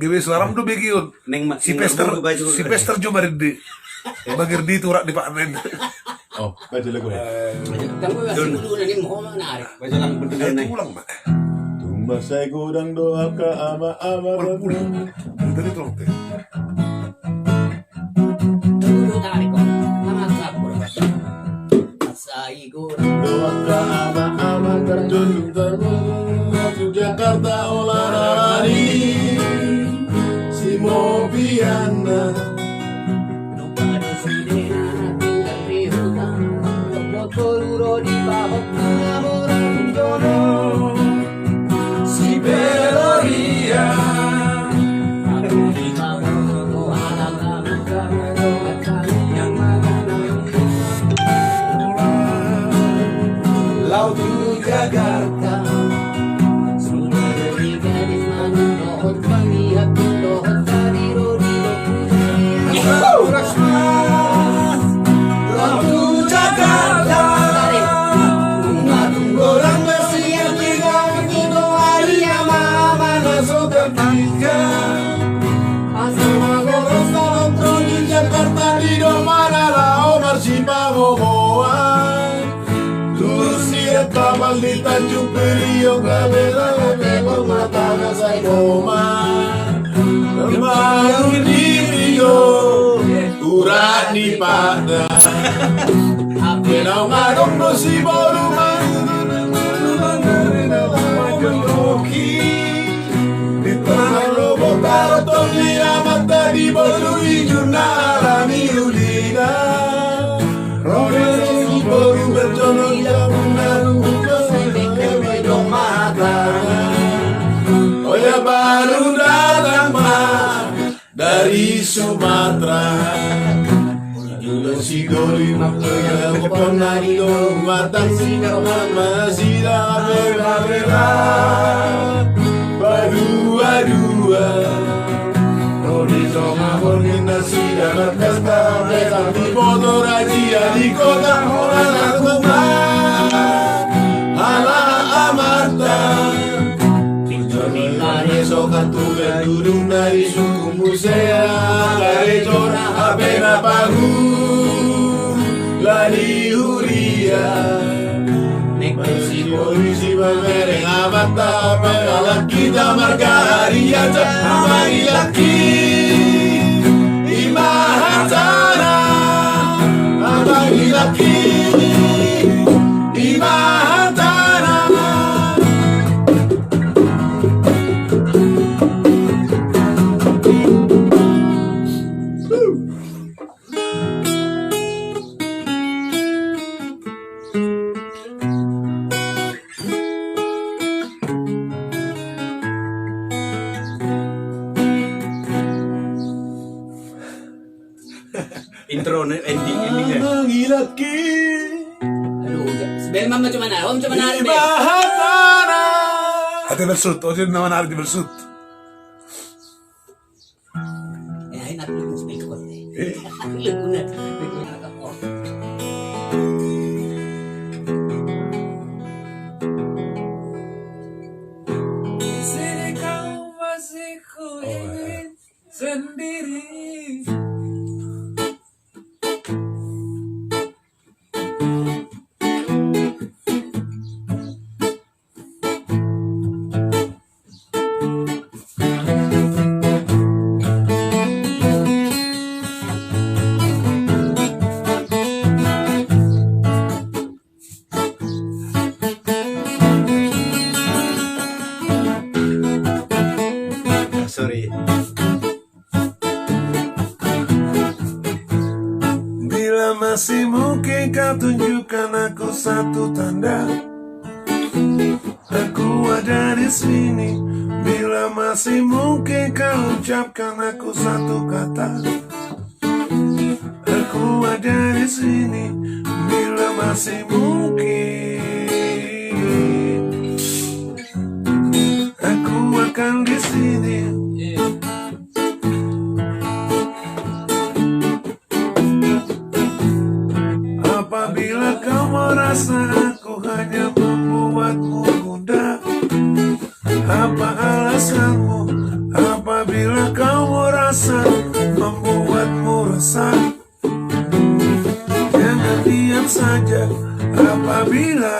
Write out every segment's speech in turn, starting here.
Gawe suaram tuh begiun. Si Pester cuma di bagir di turak di panen. Oh, baca lagu ya. Pulang mak. Tumbas saya gudang doa ke ama-ama. Pulang. Dari tolong teh. Doa ke ama-ama terjunjung terjunjung Jakarta olah lari si Mobiana. Si Beloria Laut Jakarta sudah dari gadis manis dohot melihat dohot tadi rodi Laut Jakarta ngatung gorang besian tiga kilo hari yang mama masuk ketika asal magoros dalam troni Jakarta di domana lao marsipa boboan Tabal di Tanjung Priok Gabela Bebel mata nasai doma Kemaru di Rio Urat di Pada Kenau ngadong dosi baru Di tengah lobok karotong di amat tadi baru hijuna alami ulina Roda baru berjono Oh ya baru datang mah dari Sumatera Juga si Goli yang pernah di matang si masih bela Badua-dua Rodi sama koordinasi dalam pesta Besar di motor razia di kota orang rumah Ala Amarta Sokan tugas dudung dari suku musea Lari cora apena pagu Lari huria Polisi polisi bermereng amata Peralat kita marga hari aja Amai laki Imahatara Amai laki Imahatara Intro ending Laki Aduh, sebenarnya mama cuma naon, cuma naon deh. Imahatara Hati bersut, osin nama nari bersut. Ay, natulog sa may kote. Laguna ako. Di sini kau masih ku ingin sendiri. Sorry. Bila masih mungkin kau tunjukkan aku satu tanda Aku ada di sini. Bila masih mungkin kau ucapkan aku satu kata Aku ada di sini. Bila masih mungkin aku akan di sini. Apabila kau merasa aku hanya membuatmu gundah, apa alasanmu Apabila kau merasa membuatmu resah, jangan diam saja. Apabila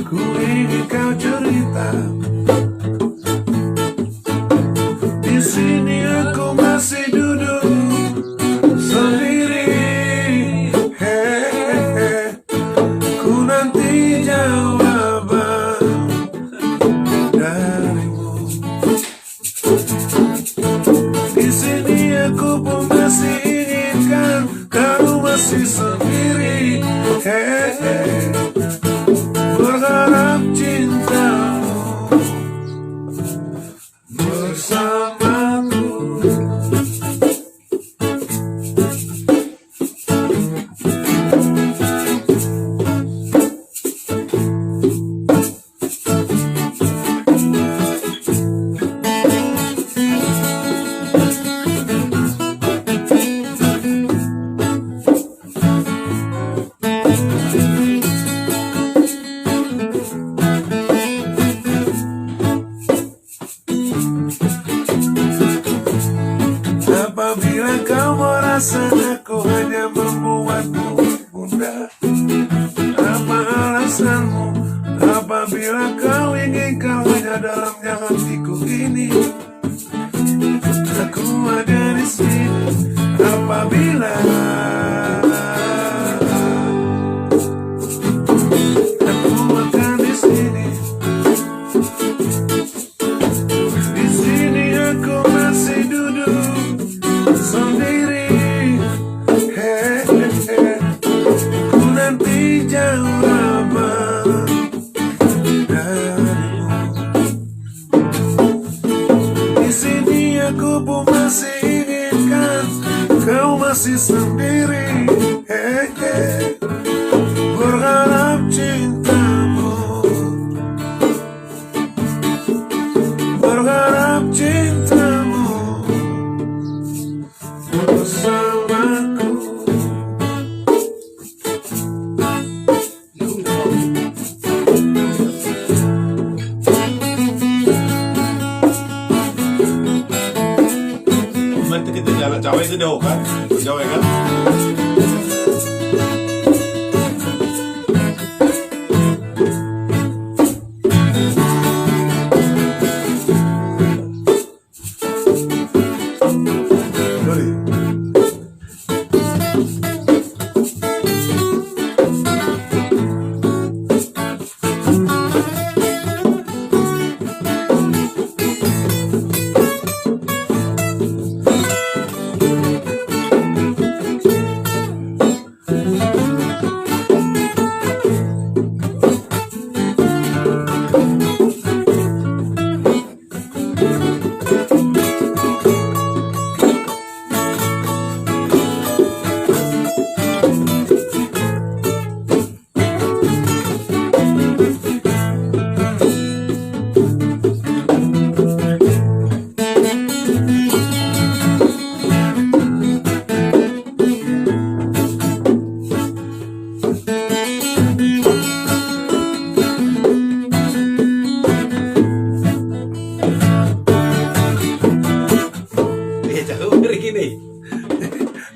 ku ingin kau cerita, di sini aku masih duduk sendiri. Ku nanti jawaban darimu. Di sini aku pun masih inginkan kau masih sendiri. Berharap cintamu bersamaku. Apabila kau merasa aku hanya membuatmu bunda, apa alasanmu? Apabila kau ingin kau hanya dalamnya hatiku ini, aku ada di sini. Apabila aku akan di sini. Di sini aku masih duduk sendiri. Ku nanti jawaban darimu. Di sini aku pun masih inginkan kau masih sendiri. Berharap cintamu, berharap cintamu bersamaku. Nanti kita jalan Jawa itu jauh kan? Jauh kan? Sorry.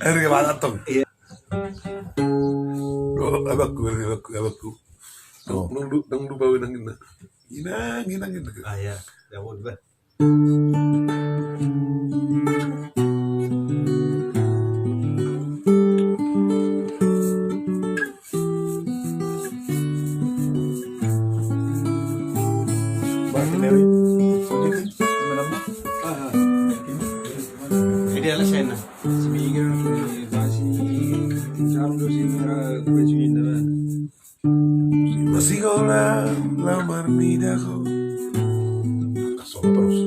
Harga banget tuh. Iya. Abakku. Nung du bawa nang ina. Ginang. Ah ya, jauh juga. Idealnya sana. Masih kau lamar nidaku. Solo terus.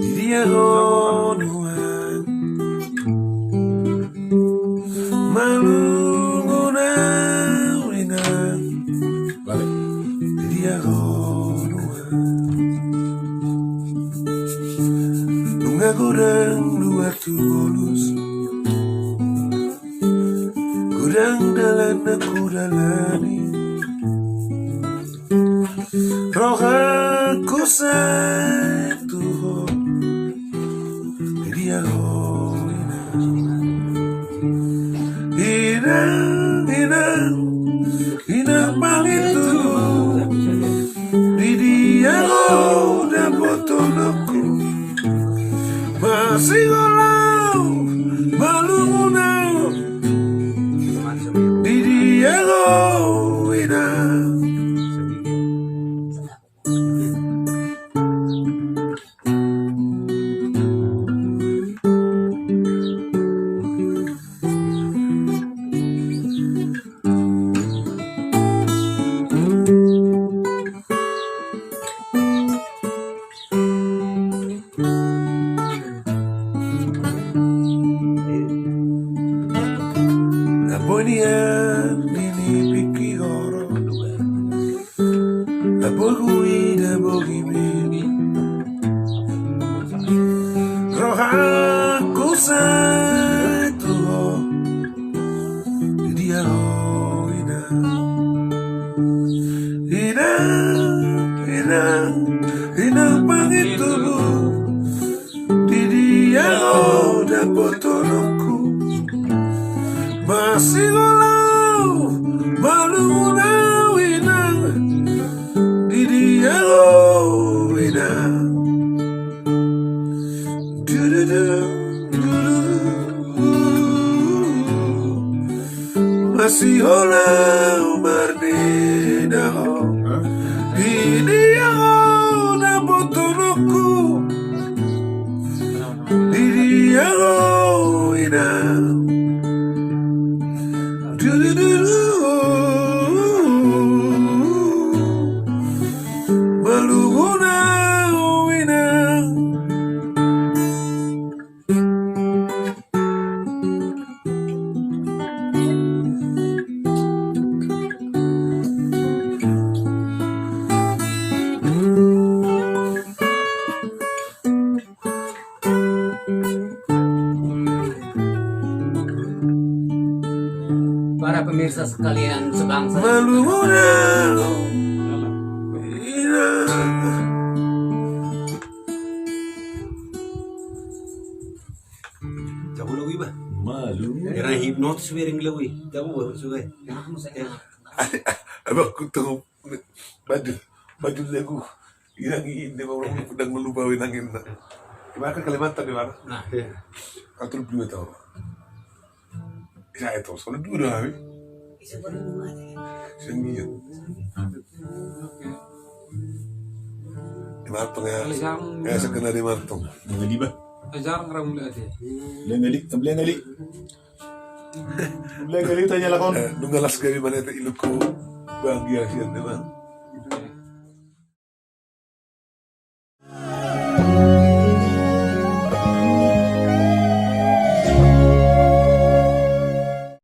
Diria ko nuan malunguna winan. Balik. Diria ko nuan nunga kurang dua tulus. Kurang dalan aku dalani. roh aku satu dia Inang pangitu di dia udah botonoku masih golau malungunau di dia inang Abonian ini pikir orang Abogui da bogimi roh aku satu dia inang pangitu di dia dapat tolongku masih golau malungunau inang di dia inang masih golau berdeda di dia dapat tolongku di dia inang malungunau inang Para pemirsa sekalian sebangsa. malungunau inang Jauh lawi ba? Malu. Era hipnotis wering lawi. Jauh ba suwe. abang aku tunggu baju lagu yang ini orang sedang melupa wenangin gimana kan Kalimantan di mana Nah, atau dua tahun ya itu soalnya dua hari sendiri di Martong ya sekena di Martong Ngali ba? Jarang orang melihat dia. Beli ngali tanya lakon. nunggalas kami mana itu iluku bahagia sih memang